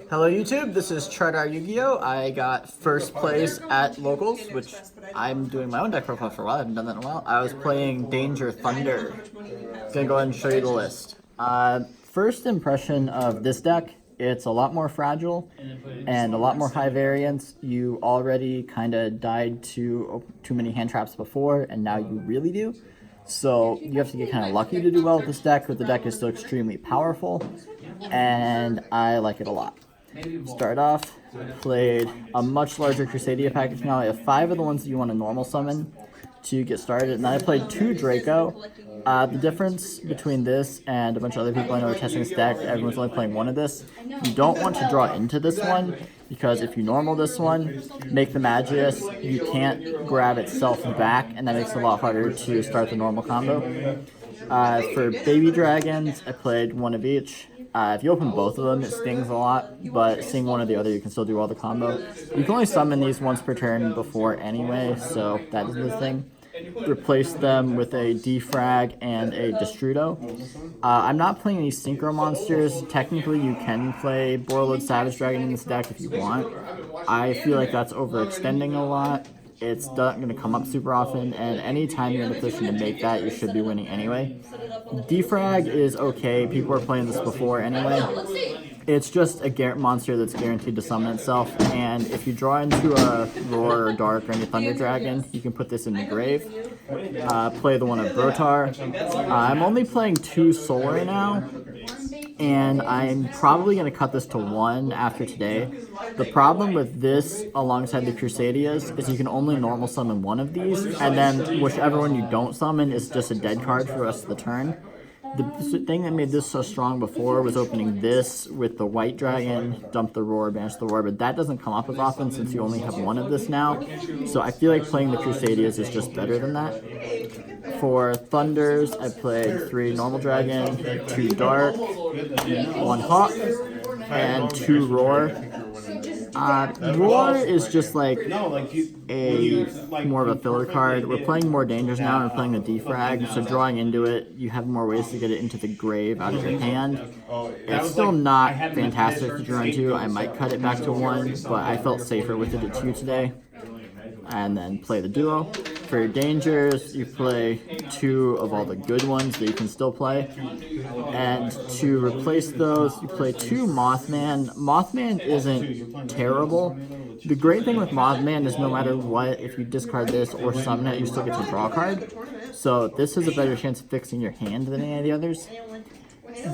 Hello YouTube, this is ChardarYuGiOh. I got first place at Locals, which I'm doing my own deck profile for a while. I haven't done that in a while. I was playing Danger Thunder. Gonna go ahead and show you the list. First impression of this deck, it's a lot more fragile and a lot more high variance. You already kind of died to too many hand traps before, and now you really do. So you have to get kind of lucky to do well with this deck, but the deck is still extremely powerful, and I like it a lot. Start off, played a much larger Crusadia package. Now I have 5 of the ones that you want to normal summon to get started, and then I played 2 Draco. The difference between this and a bunch of other people I know are testing this deck, everyone's only playing one of this. You don't want to draw into this one, because if you normal this one, make the Magius, you can't grab itself back, and that makes it a lot harder to start the normal combo. For Baby Dragons, I played 1 of each. If you open both of them, it stings a lot, but seeing one or the other, you can still do all the combo. You can only summon these once per turn before anyway, so that is the thing. Replace them with a Defrag and a Destrudo. I'm not playing any Synchro monsters. Technically, you can play Borreload Savage Dragon in this deck if you want. I feel like that's overextending a lot. It's not going to come up super often, and anytime you're in a position to make that, you should be winning anyway. Defrag is okay. People are playing this before anyway. It's just a monster that's guaranteed to summon itself, and if you draw into a Roar or Dark or any Thunder Dragon, you can put this in the grave. Play the one of Brotar. I'm only playing 2 Solar now, and I'm probably going to cut this to 1 after today. The problem with this alongside the Crusadias is you can only normal summon 1 of these, and then whichever one you don't summon is just a dead card for the rest of the turn. The thing that made this so strong before was opening this with the White Dragon, dump the Roar, banish the Roar, but that doesn't come up as often since you only have 1 of this now. So I feel like playing the Crusadias is just better than that. For Thunders, I played 3 Normal Dragon, 2 Dark, 1 Hawk, and 2 Roar. Roar is just like more of a filler card. We're playing more dangers now, and we're playing the Defrag, so drawing into it, you have more ways to get it into the grave out of your hand. It's still not fantastic to draw into. I might cut it back to 1, but I felt safer with it at 2 today. And then play the duo. For your dangers, you play 2 of all the good ones that you can still play. And to replace those, you play 2 Mothman. Mothman isn't terrible. The great thing with Mothman is no matter what, if you discard this or summon it, you still get to draw a card. So this has a better chance of fixing your hand than any of the others.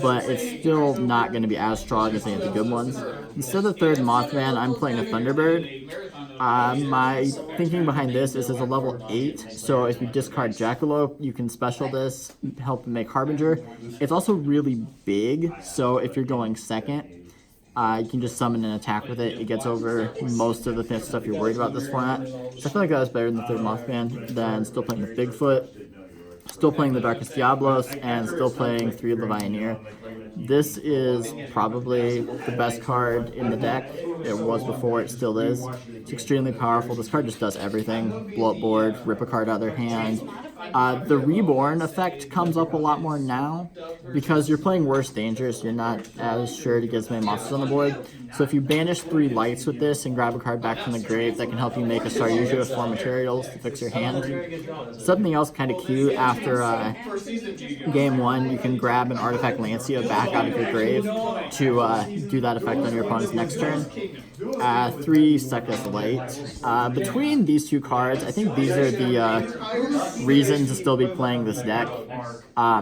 But it's still not going to be as strong as any of the good ones. Instead of the 3rd Mothman, I'm playing a Thunderbird. My thinking behind this is it's a level 8, so if you discard Jackalope, you can special this, help make Harbinger. It's also really big, so if you're going 2nd, you can just summon and attack with it. It gets over most of the stuff you're worried about this format. So I feel like that was better than the 3rd Mothman. Then still playing the Bigfoot, still playing the Darkest Diablos, and still playing 3 Levianeer. This is probably the best card in the deck. It was before, it still is. It's extremely powerful. This card just does everything. Blow up board, rip a card out of their hand. The Reborn effect comes up a lot more now because you're playing worse dangers. You're not as sure to get as many monsters on the board. So if you banish 3 lights with this and grab a card back from the grave, that can help you make a ChardarYuGiOh with 4 materials to fix your hand. Something else kind of cute, after game 1, you can grab an Artifact Lancia back out of your grave to do that effect on your opponent's next turn. 3 Second Light. Between these 2 cards, I think these are the reason to still be playing this deck.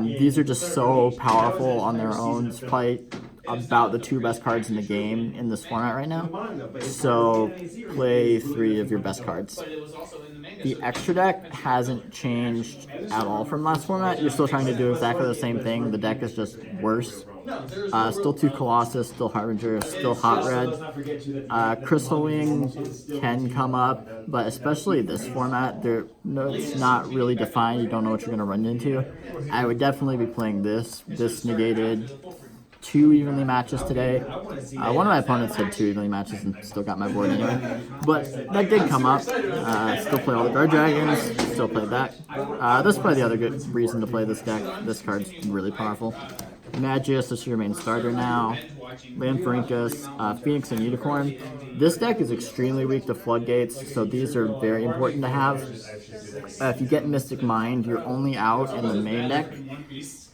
These are just so powerful on their own. It's probably about the 2 best cards in the game in this format right now. So play 3 of your best cards. The extra deck hasn't changed at all from last format. You're still trying to do exactly the same thing. The deck is just worse. Still 2 Colossus, still Harbinger, still Hot Red. Crystal Wing can come up, but especially this format, it's not really defined. You don't know what you're going to run into. I would definitely be playing this. This negated 2 evenly matches today. One of my opponents had 2 evenly matches and still got my board anyway. But that did come up. Still play all the Guard Dragons, still play that. This is probably the other good reason to play this deck. This card's really powerful. Magius is your main starter now. Lanthrinkus, Phoenix, and Unicorn. This deck is extremely weak to Floodgates, so these are very important to have. If you get Mystic Mind, your only out in the main deck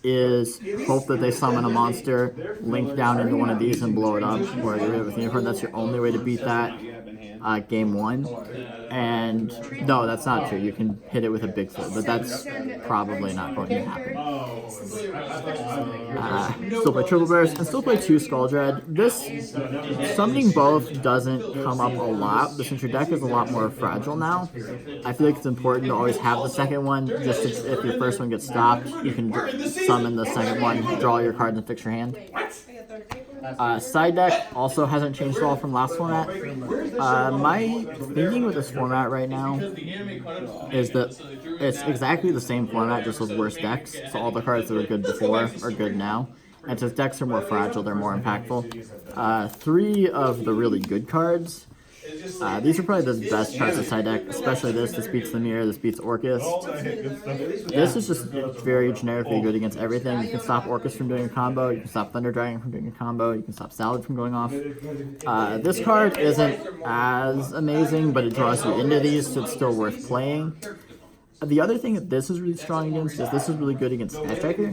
is hope that they summon a monster, link down into one of these and blow it up, or get rid of a Unicorn. That's your only way to beat that game 1. And no, that's not true. You can hit it with a Bigfoot, but that's probably not going to happen. Still play Triple Bears and still play 2 Skull Dread. This summoning both doesn't come up a lot, but since your deck is a lot more fragile now, I feel like it's important to always have the second one. Just if your first one gets stopped, you can summon the second one, draw your cards, and fix your hand. Side deck also hasn't changed at all from last format. My thinking with this format right now is that it's exactly the same format, just with worse decks. So all the cards that were good before are good now. And since decks are more fragile, they're more impactful. 3 of the really good cards. These are probably the best cards of side deck, especially this. This beats the Mirror, this beats Orcus. This is just very generically good against everything. You can stop Orcus from doing a combo, you can stop Thunder Dragon from doing a combo, you can stop Salad from going off. This card isn't as amazing, but it draws you into these, so it's still worth playing. The other thing that this is really strong against is this is really good against Sky Striker,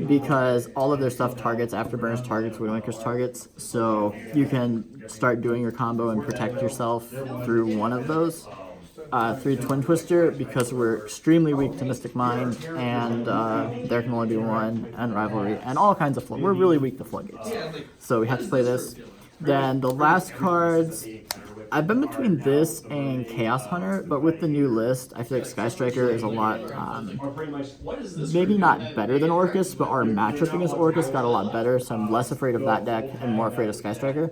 because all of their stuff targets Afterburners, targets Widowmaker's targets, so you can start doing your combo and protect yourself through one of those. 3 Twin Twister, because we're extremely weak to Mystic Mind, and there can only be one, and Rivalry, and all kinds of we're really weak to Floodgates, so we have to play this. Then the last cards, I've been between this and Chaos Hunter, but with the new list, I feel like Sky Striker is a lot, maybe not better than Orcus, but our matchup against Orcus got a lot better, so I'm less afraid of that deck and more afraid of Sky Striker.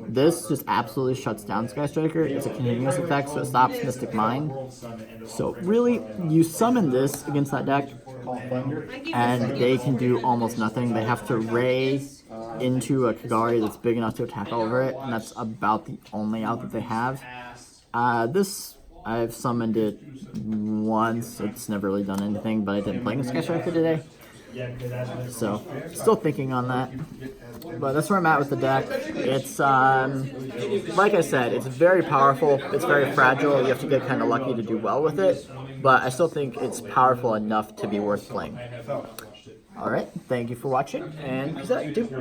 This just absolutely shuts down Sky Striker. It's a continuous effect, so it stops Mystic Mind. So really, you summon this against that deck, and they can do almost nothing. They have to Ray into a Kagari that's big enough to attack over it, and that's about the only out that they have. This, I've summoned it once. It's never really done anything, but I didn't play Sky Striker today. So, still thinking on that. But that's where I'm at with the deck. It's, like I said, it's very powerful. It's very fragile. You have to get kind of lucky to do well with it. But I still think it's powerful enough to be worth playing. Alright, thank you for watching, and peace out, YouTube.